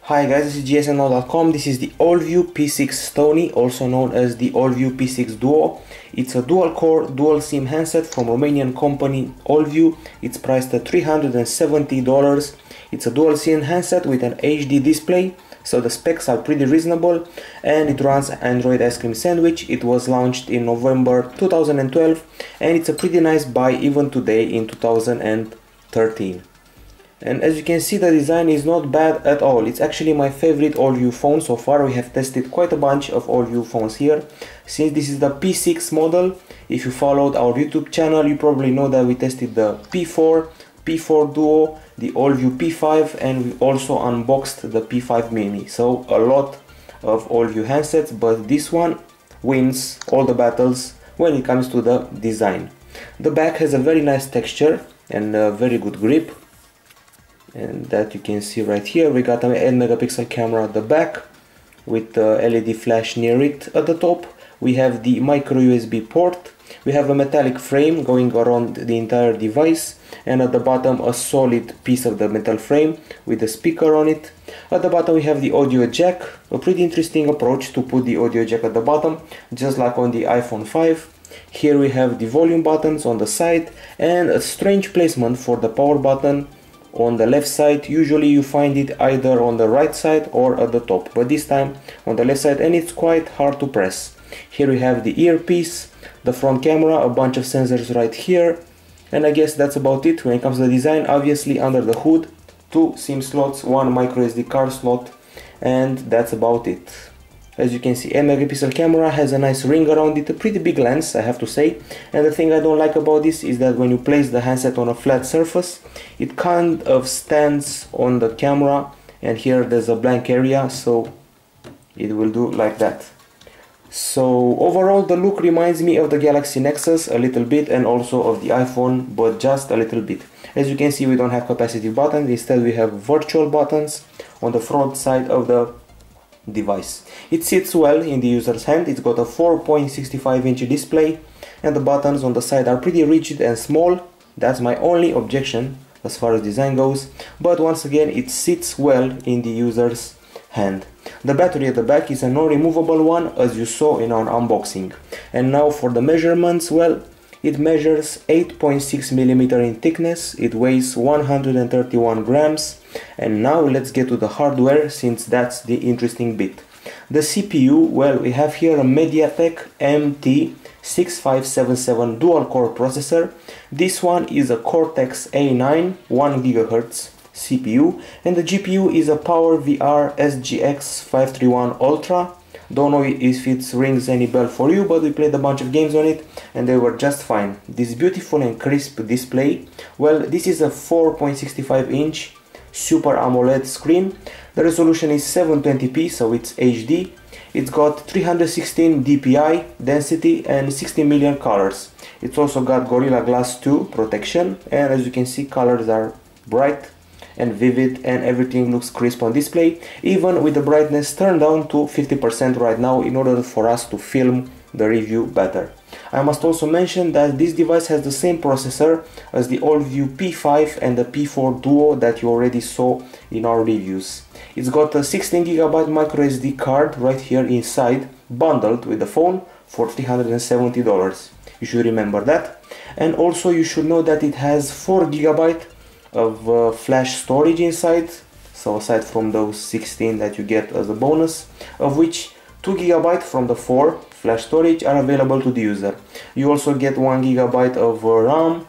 Hi guys, this is GSMDome.com. This is the Allview P6 Stony, also known as the Allview P6 Duo. It's a dual-core, dual-SIM handset from Romanian company Allview. It's priced at $370. It's a dual-SIM handset with an HD display, so the specs are pretty reasonable, and it runs Android ice cream sandwich. It was launched in November 2012, and it's a pretty nice buy even today in 2013. And as you can see, the design is not bad at all. It's actually my favorite Allview phone so far. We have tested quite a bunch of Allview phones here. Since this is the P6 model, if you followed our YouTube channel, you probably know that we tested the P4, P4 Duo, the Allview P5, and we also unboxed the P5 Mini. So a lot of Allview handsets, but this one wins all the battles when it comes to the design. The back has a very nice texture and a very good grip. And that you can see right here. We got an 8 megapixel camera at the back with the LED flash near it. At the top we have the micro USB port. We have a metallic frame going around the entire device, and at the bottom a solid piece of the metal frame with a speaker on it. At the bottom we have the audio jack, a pretty interesting approach to put the audio jack at the bottom, just like on the iPhone 5. Here we have the volume buttons on the side and a strange placement for the power button on the left side. Usually you find it either on the right side or at the top, but this time on the left side, and it's quite hard to press. Here we have the earpiece, the front camera, a bunch of sensors right here, and I guess that's about it when it comes to the design. Obviously under the hood, 2 SIM slots, 1 micro SD card slot, and that's about it. As you can see, 8 megapixel camera, has a nice ring around it, a pretty big lens I have to say. And the thing I don't like about this is that when you place the handset on a flat surface, it kind of stands on the camera, and here there's a blank area, so it will do like that. So overall the look reminds me of the Galaxy Nexus a little bit, and also of the iPhone, but just a little bit. As you can see, we don't have capacitive buttons, instead we have virtual buttons on the front side of the device. It sits well in the user's hand. It's got a 4.65-inch display, and the buttons on the side are pretty rigid and small. That's my only objection as far as design goes, but once again it sits well in the user's hand. The battery at the back is a non-removable one, as you saw in our unboxing. And now for the measurements, well, it measures 8.6mm in thickness, it weighs 131 grams, and now let's get to the hardware, since that's the interesting bit. The CPU, well, we have here a MediaTek MT6577 dual-core processor. This one is a Cortex A9 1 GHz CPU, and the GPU is a PowerVR SGX 531 Ultra. Don't know if it rings any bell for you, but we played a bunch of games on it and they were just fine. This beautiful and crisp display, well, this is a 4.65-inch Super AMOLED screen. The resolution is 720p, so it's HD. It's got 316 dpi density and 60 million colors. It's also got Gorilla Glass 2 protection, and as you can see, colors are bright and vivid, and everything looks crisp on display, even with the brightness turned down to 50% right now in order for us to film the review better. I must also mention that this device has the same processor as the Allview P5 and the P4 Duo that you already saw in our reviews. It's got a 16GB micro SD card right here inside, bundled with the phone for $370. You should remember that. And also you should know that it has 4GB of flash storage inside, so aside from those 16 that you get as a bonus, of which 2GB from the 4 flash storage are available to the user. You also get 1GB of RAM,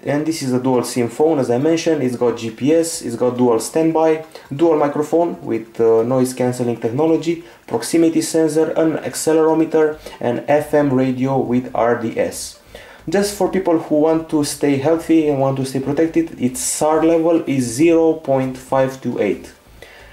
and this is a dual SIM phone. As I mentioned, it's got GPS, it's got dual standby, dual microphone with noise cancelling technology, proximity sensor, an accelerometer, and FM radio with RDS. Just for people who want to stay healthy and want to stay protected, its SAR level is 0.528.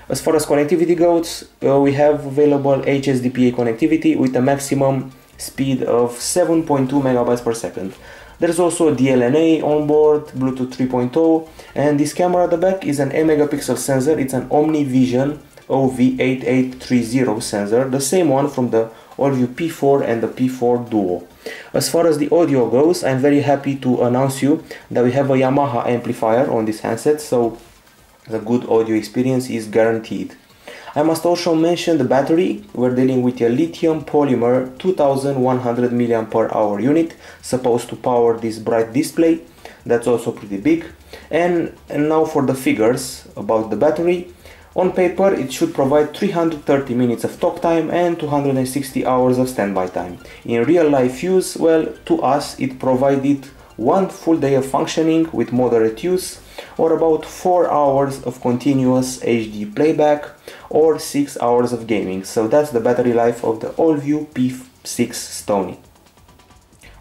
As far as connectivity goes, we have available HSDPA connectivity with a maximum speed of 7.2 megabytes per second. There's also DLNA on board, Bluetooth 3.0, and this camera at the back is an 8 megapixel sensor. It's an OmniVision OV8830 sensor, the same one from the Allview P4 and the P4 Duo. As far as the audio goes, I'm very happy to announce you that we have a Yamaha amplifier on this handset, so the good audio experience is guaranteed. I must also mention the battery. We're dealing with a lithium polymer 2100 mAh unit, supposed to power this bright display. That's also pretty big. And now for the figures about the battery. On paper it should provide 330 minutes of talk time and 260 hours of standby time. In real life use, well, to us it provided 1 full day of functioning with moderate use, or about 4 hours of continuous HD playback, or 6 hours of gaming. So that's the battery life of the Allview P6 Stony.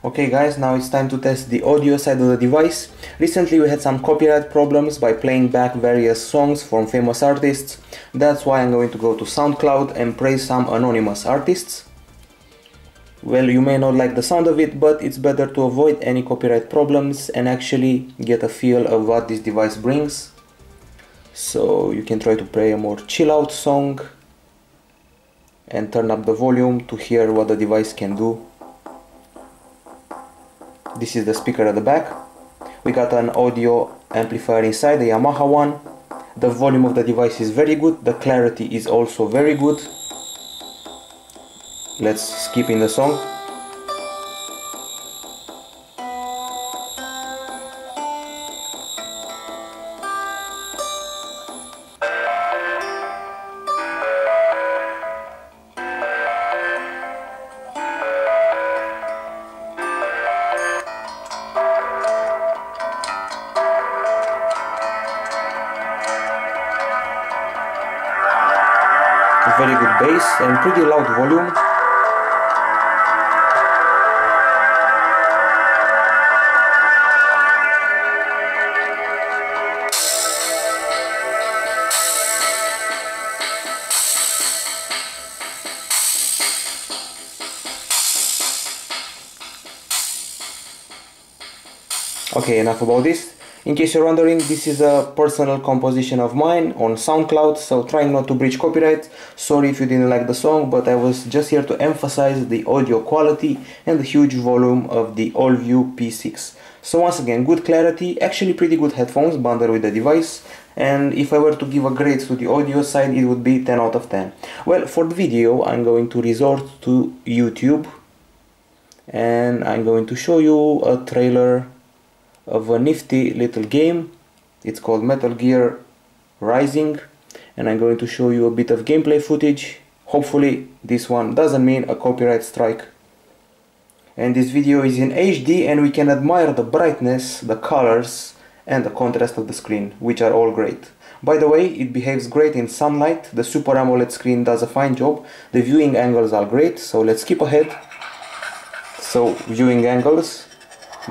Okay guys, now it's time to test the audio side of the device. Recently we had some copyright problems by playing back various songs from famous artists. That's why I'm going to go to SoundCloud and praise some anonymous artists. Well, you may not like the sound of it, but it's better to avoid any copyright problems and actually get a feel of what this device brings. So you can try to play a more chill out song and turn up the volume to hear what the device can do. This is the speaker at the back. We got an audio amplifier inside, the Yamaha one. The volume of the device is very good, the clarity is also very good. Let's skip in the song. Very good bass and pretty loud volume. Okay, enough about this. In case you're wondering, this is a personal composition of mine on SoundCloud, so trying not to breach copyright. Sorry if you didn't like the song, but I was just here to emphasize the audio quality and the huge volume of the Allview P6. So once again, good clarity, actually pretty good headphones bundled with the device, and if I were to give a grade to the audio side, it would be 10 out of 10. Well, for the video, I'm going to resort to YouTube, and I'm going to show you a trailer of a nifty little game. It's called Metal Gear Rising, and I'm going to show you a bit of gameplay footage. Hopefully this one doesn't mean a copyright strike. And this video is in HD, and we can admire the brightness, the colors and the contrast of the screen, which are all great. By the way, it behaves great in sunlight. The Super AMOLED screen does a fine job. The viewing angles are great, so let's skip ahead. So viewing angles,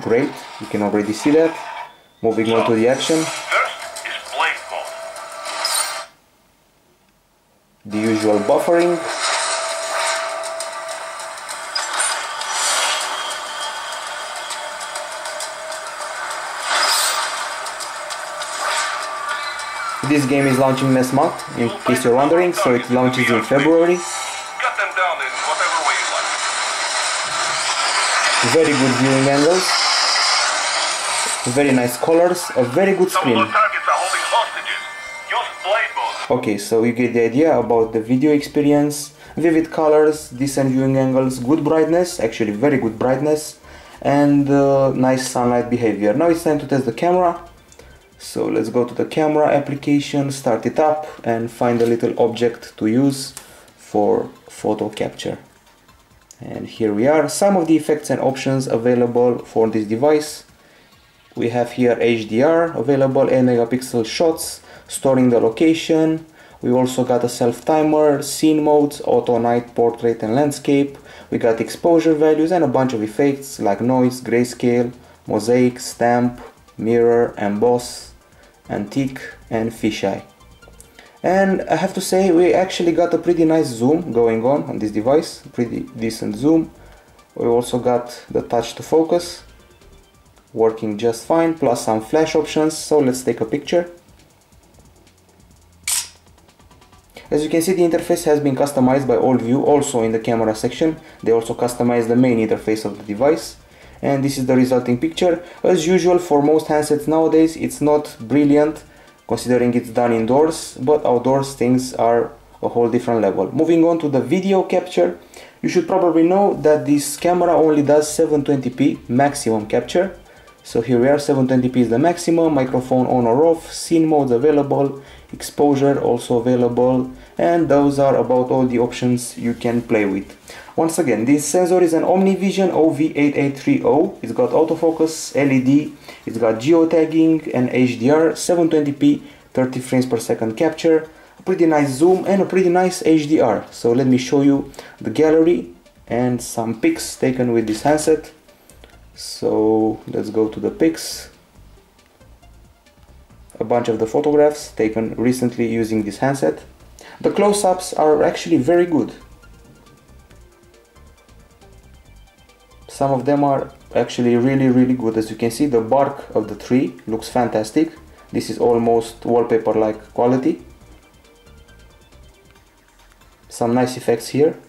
great, you can already see that. Moving on to the action. First is blade mode. The usual buffering. This game is launching next month, in case you're wondering, so it launches in February. Cut them down in whatever way you like. Very good viewing angles. Very nice colors, a very good Some screen. of the targets are holding hostages. Use blade mode. Okay, so you get the idea about the video experience. Vivid colors, decent viewing angles, good brightness, actually very good brightness, and nice sunlight behavior. Now it's time to test the camera. So let's go to the camera application, start it up, and find a little object to use for photo capture. And here we are, some of the effects and options available for this device. We have here HDR available, 8 megapixel shots, storing the location. We also got a self timer, scene modes, auto, night, portrait and landscape. We got exposure values and a bunch of effects like noise, grayscale, mosaic, stamp, mirror, emboss, antique and fisheye. And I have to say, we actually got a pretty nice zoom going on this device, pretty decent zoom. We also got the touch to focus working just fine, plus some flash options. So let's take a picture. As you can see, the interface has been customized by Allview, also in the camera section. They also customized the main interface of the device. And this is the resulting picture. As usual, for most handsets nowadays, it's not brilliant. considering it's done indoors, but outdoors things are a whole different level. Moving on to the video capture, you should probably know that this camera only does 720p maximum capture. So here we are, 720p is the maximum, microphone on or off, scene modes available, exposure also available, and those are about all the options you can play with. Once again, this sensor is an OmniVision OV8830. It's got autofocus, LED, it's got geotagging and HDR, 720p, 30 frames per second capture, a pretty nice zoom and a pretty nice HDR. So let me show you the gallery and some pics taken with this handset. So let's go to the pics. A bunch of the photographs taken recently using this handset. The close-ups are actually very good. Some of them are actually really good. As you can see, the bark of the tree looks fantastic. This is almost wallpaper-like quality. Some nice effects here.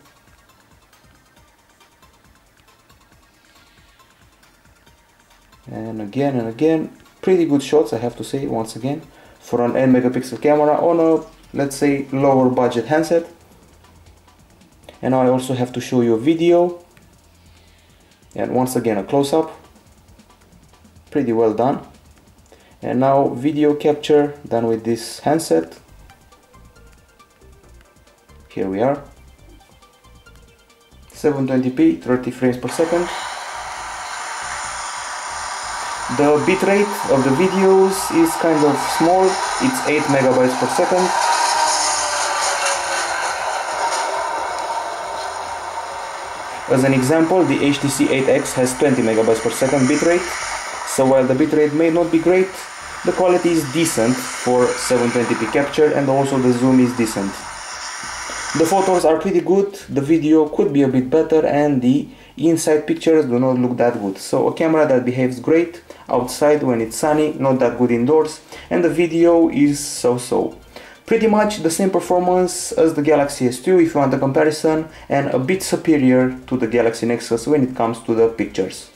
And again, pretty good shots, I have to say, once again, for an 8 megapixel camera on a, let's say, lower budget handset. And now I also have to show you a video. And once again, a close-up. Pretty well done. And now video capture done with this handset. Here we are. 720p, 30 frames per second. The bitrate of the videos is kind of small, it's 8 megabytes per second. As an example, the HTC 8X has 20 megabytes per second bitrate, so while the bitrate may not be great, the quality is decent for 720p capture and also the zoom is decent. The photos are pretty good, the video could be a bit better and the inside pictures do not look that good. So a camera that behaves great outside when it's sunny, not that good indoors, and the video is so-so. Pretty much the same performance as the Galaxy S2 if you want a comparison, and a bit superior to the Galaxy Nexus when it comes to the pictures.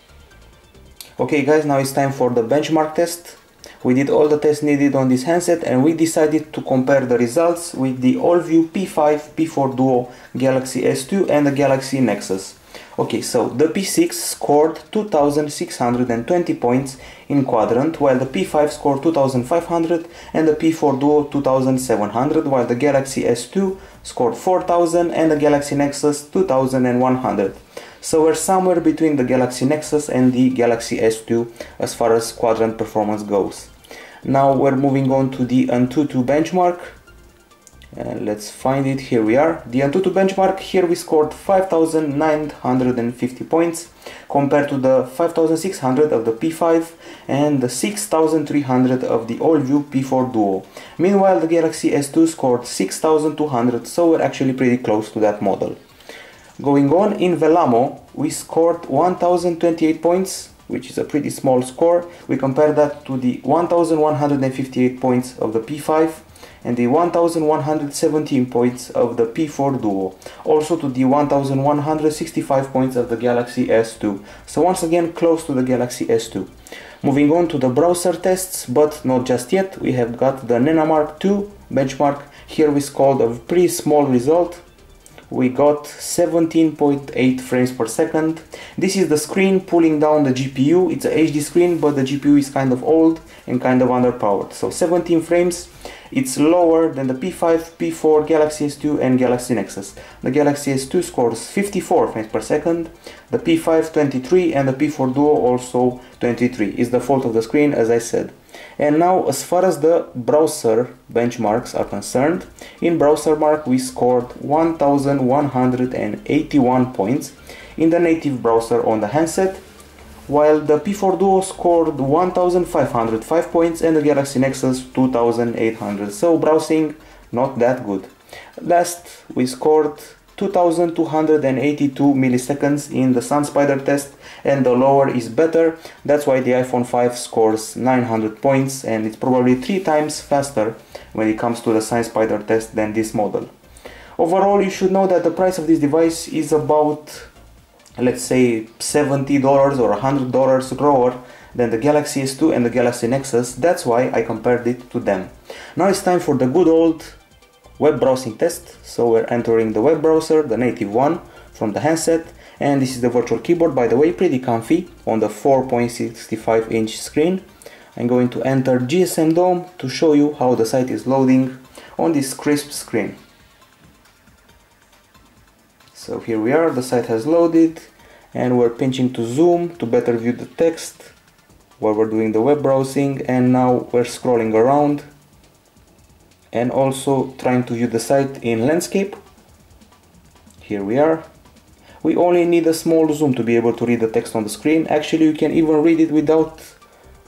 Okay guys, now it's time for the benchmark test. We did all the tests needed on this handset and we decided to compare the results with the Allview P5, P4 Duo, Galaxy S2 and the Galaxy Nexus. Okay, so the P6 scored 2620 points in quadrant, while the P5 scored 2500 and the P4 Duo 2700, while the Galaxy S2 scored 4000 and the Galaxy Nexus 2100. So we're somewhere between the Galaxy Nexus and the Galaxy S2 as far as quadrant performance goes. Now we're moving on to the Antutu benchmark. Let's find it, here we are. The Antutu benchmark, here we scored 5950 points compared to the 5600 of the P5 and the 6300 of the Allview P4 Duo. Meanwhile the Galaxy S2 scored 6200, so we're actually pretty close to that model. Going on, in Velamo we scored 1028 points, which is a pretty small score. We compare that to the 1158 points of the P5 and the 1117 points of the P4 Duo, also to the 1165 points of the Galaxy S2, so once again close to the Galaxy S2. Moving on to the browser tests, but not just yet, we have got the Nenamark 2 benchmark. Here we scored a pretty small result. We got 17.8 frames per second. This is the screen pulling down the GPU. It's a HD screen, but the GPU is kind of old and kind of underpowered. So 17 frames, it's lower than the P5, P4, Galaxy S2 and Galaxy Nexus. The Galaxy S2 scores 54 frames per second, the P5 23 and the P4 Duo also 23. It's the fault of the screen, as I said. And now as far as the browser benchmarks are concerned, in BrowserMark we scored 1181 points in the native browser on the handset, while the P4 Duo scored 1505 points and the Galaxy Nexus 2800, so browsing not that good. Last we scored 2282 milliseconds in the SunSpider test, and the lower is better. That's why the iPhone 5 scores 900 points and it's probably 3 times faster when it comes to the SunSpider test than this model. Overall, you should know that the price of this device is about, let's say, $70 or $100 lower than the Galaxy S2 and the Galaxy Nexus. That's why I compared it to them. Now it's time for the good old web browsing test. So we're entering the web browser, the native one from the handset, and this is the virtual keyboard, by the way, pretty comfy on the 4.65 inch screen. I'm going to enter GSM Dome to show you how the site is loading on this crisp screen. So here we are, the site has loaded, and we're pinching to zoom to better view the text while we're doing the web browsing, and now we're scrolling around and also trying to view the site in landscape. Here we are. We only need a small zoom to be able to read the text on the screen. Actually, you can even read it without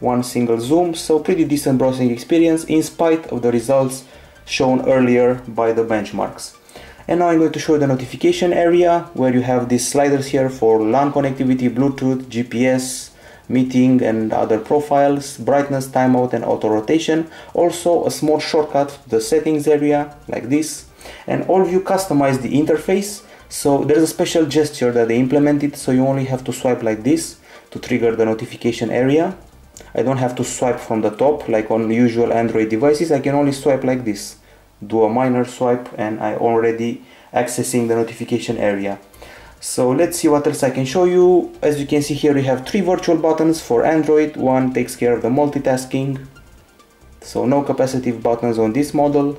one single zoom, so pretty decent browsing experience in spite of the results shown earlier by the benchmarks. And now I'm going to show you the notification area, where you have these sliders here for LAN connectivity, Bluetooth, GPS, meeting and other profiles, brightness, timeout and auto rotation. Also a small shortcut to the settings area like this. And Allview customized the interface, so there's a special gesture that they implemented, so you only have to swipe like this to trigger the notification area. I don't have to swipe from the top like on usual Android devices. I can only swipe like this, do a minor swipe, and I already accessing the notification area. So let's see what else I can show you. As you can see here, we have 3 virtual buttons for Android. One takes care of the multitasking, so no capacitive buttons on this model.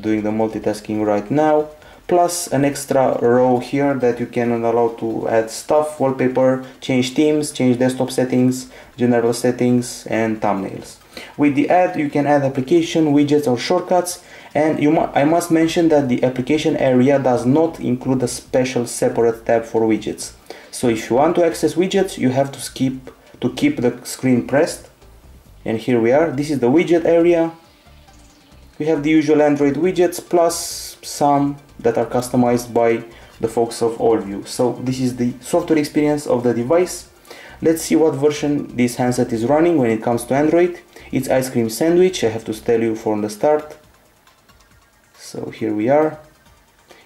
Doing the multitasking right now, plus an extra row here that you can allow to add stuff, wallpaper, change themes, change desktop settings, general settings and thumbnails. With the add, you can add application, widgets or shortcuts, and I must mention that the application area does not include a special separate tab for widgets. So if you want to access widgets, you have to keep the screen pressed. And here we are, this is the widget area. We have the usual Android widgets plus some that are customized by the folks of Allview. So this is the software experience of the device. Let's see what version this handset is running when it comes to Android. It's Ice Cream Sandwich, I have to tell you from the start. So here we are.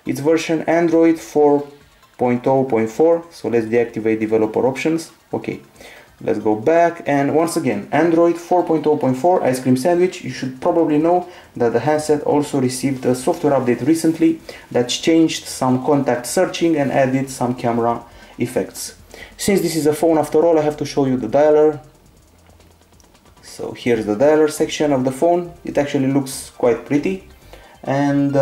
It's version Android 4.0.4. So let's deactivate developer options. Okay, let's go back, and once again, Android 4.0.4 Ice Cream Sandwich. You should probably know that the handset also received a software update recently that changed some contact searching and added some camera effects. Since this is a phone after all, I have to show you the dialer. So here's the dialer section of the phone. It actually looks quite pretty. And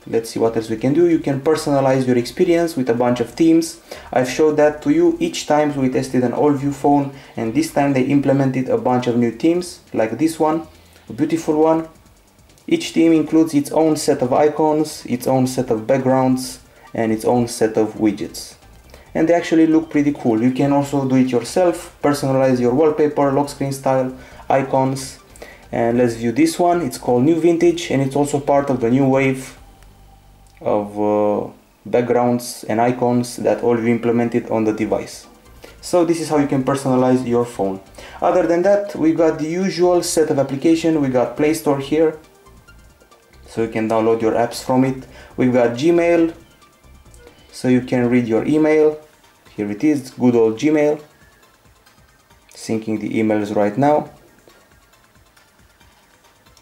let's see what else we can do. You can personalize your experience with a bunch of themes. I've showed that to you each time we tested an Allview phone, and this time they implemented a bunch of new themes like this one, a beautiful one. Each theme includes its own set of icons, its own set of backgrounds and its own set of widgets. And they actually look pretty cool. You can also do it yourself, personalize your wallpaper, lock screen style, icons. And let's view this one. It's called New Vintage, and it's also part of the new wave of backgrounds and icons that Allview implemented on the device. So this is how you can personalize your phone. Other than that, we got the usual set of application. We got Play Store here, so you can download your apps from it. We've got Gmail, so you can read your email. Here it is, good old Gmail. Syncing the emails right now.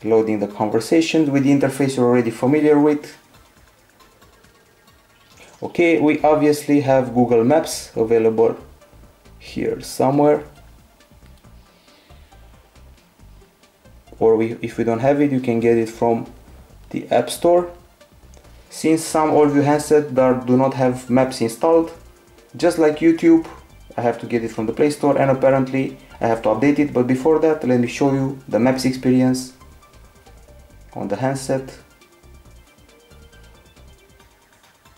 Loading the conversations with the interface you're already familiar with. Okay, we obviously have Google Maps available here somewhere. Or if we don't have it, you can get it from the App Store. Since some Allview handsets do not have maps installed, just like YouTube, I have to get it from the Play Store, and apparently I have to update it. But before that, let me show you the maps experience on the handset.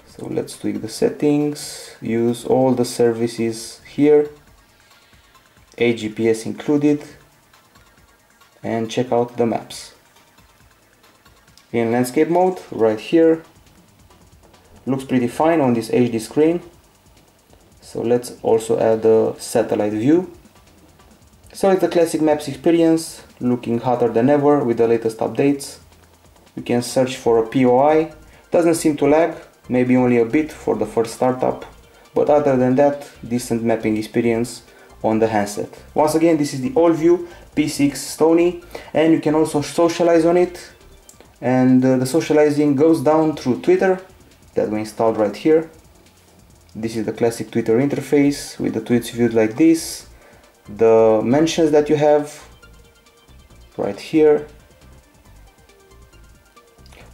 So let's tweak the settings, use all the services here, GPS included, and check out the maps. In landscape mode, right here, looks pretty fine on this HD screen. So let's also add a satellite view. So it's the classic maps experience, looking hotter than ever with the latest updates. You can search for a POI, doesn't seem to lag, maybe only a bit for the first startup, but other than that, decent mapping experience on the handset. Once again, this is the Allview P6 Stony, and you can also socialize on it, and the socializing goes down through Twitter that we installed right here. This is the classic Twitter interface with the tweets viewed like this, the mentions that you have right here,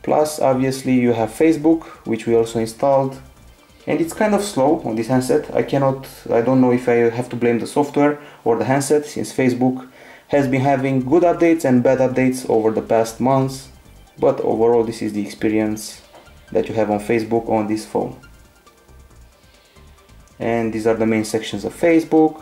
plus obviously you have Facebook, which we also installed. And it's kind of slow on this handset. I don't know if I have to blame the software or the handset, since Facebook has been having good updates and bad updates over the past months. But overall, this is the experience that you have on Facebook on this phone. And these are the main sections of Facebook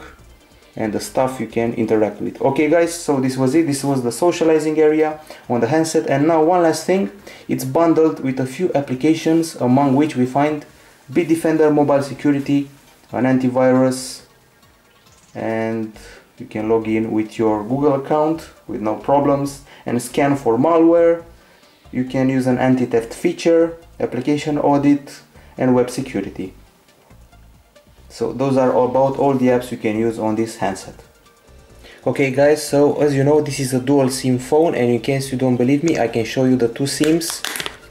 and the stuff you can interact with. Okay guys, so this was it. This was the socializing area on the handset. And now one last thing, it's bundled with a few applications, among which we find Bitdefender Mobile Security, an antivirus, and you can log in with your Google account with no problems and scan for malware. You can use an anti-theft feature, application audit, and web security. So those are about all the apps you can use on this handset. Okay guys, so as you know, this is a dual SIM phone, and in case you don't believe me, I can show you the two SIMs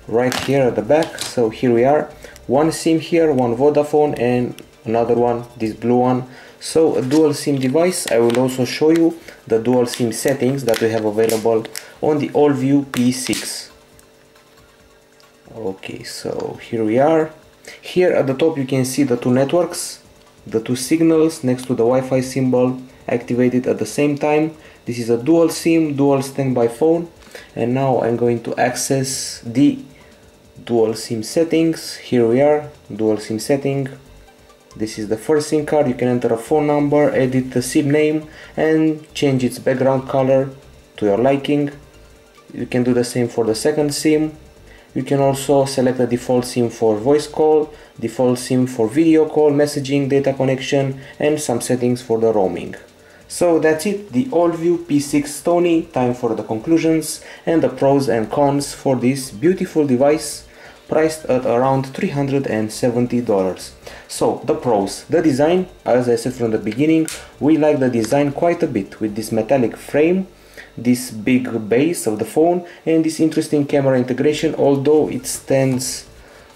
right here at the back. So here we are. One SIM here, one Vodafone, and another one, this blue one. So a dual SIM device. I will also show you the dual SIM settings that we have available on the Allview P6. Okay, so here we are. Here at the top you can see the two networks, the two signals next to the Wi-Fi symbol activated at the same time. This is a dual SIM, dual standby phone, and now I'm going to access the dual SIM settings. Here we are, dual SIM setting. This is the first SIM card. You can enter a phone number, edit the SIM name, and change its background color to your liking. You can do the same for the second SIM. You can also select the default SIM for voice call, default SIM for video call, messaging, data connection, and some settings for the roaming. So that's it, the Allview P6 Stony. Time for the conclusions and the pros and cons for this beautiful device, priced at around $370. So the pros, the design, as I said from the beginning, we like the design quite a bit, with this metallic frame, this big base of the phone, and this interesting camera integration, although it stands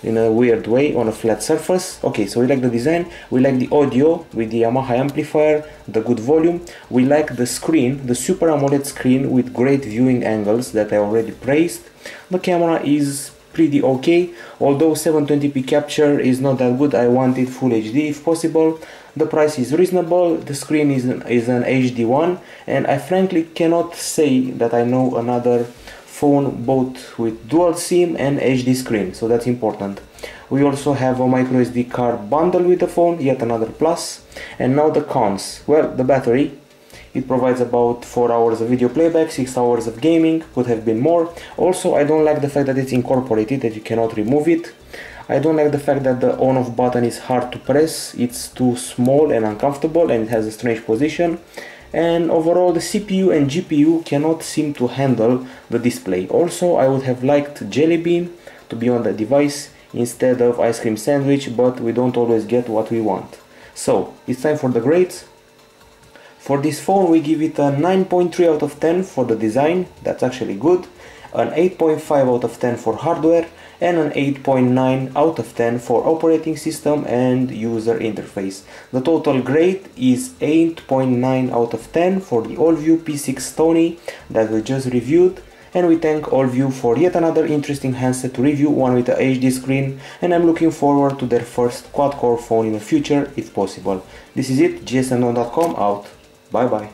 in a weird way on a flat surface. Okay, so we like the design, we like the audio with the Yamaha amplifier, the good volume, we like the screen, the Super AMOLED screen with great viewing angles that I already praised. The camera is pretty okay, although 720p capture is not that good. I wanted full HD if possible. The price is reasonable, the screen is an HD one, and I frankly cannot say that I know another phone both with dual SIM and HD screen, so that's important. We also have a micro SD card bundle with the phone, yet another plus. And now the cons. Well, the battery. It provides about 4 hours of video playback, 6 hours of gaming, could have been more. Also, I don't like the fact that it's incorporated, that you cannot remove it. I don't like the fact that the on-off button is hard to press, it's too small and uncomfortable, and it has a strange position. And overall, the CPU and GPU cannot seem to handle the display. Also, I would have liked Jelly Bean to be on the device instead of Ice Cream Sandwich, but we don't always get what we want. So, it's time for the grades. For this phone, we give it a 9.3 out of 10 for the design, that's actually good, an 8.5 out of 10 for hardware, and an 8.9 out of 10 for operating system and user interface. The total grade is 8.9 out of 10 for the Allview P6 Stony that we just reviewed, and we thank Allview for yet another interesting handset to review, one with a HD screen, and I'm looking forward to their first quad-core phone in the future if possible. This is it, GSMDome.com out. Bye bye.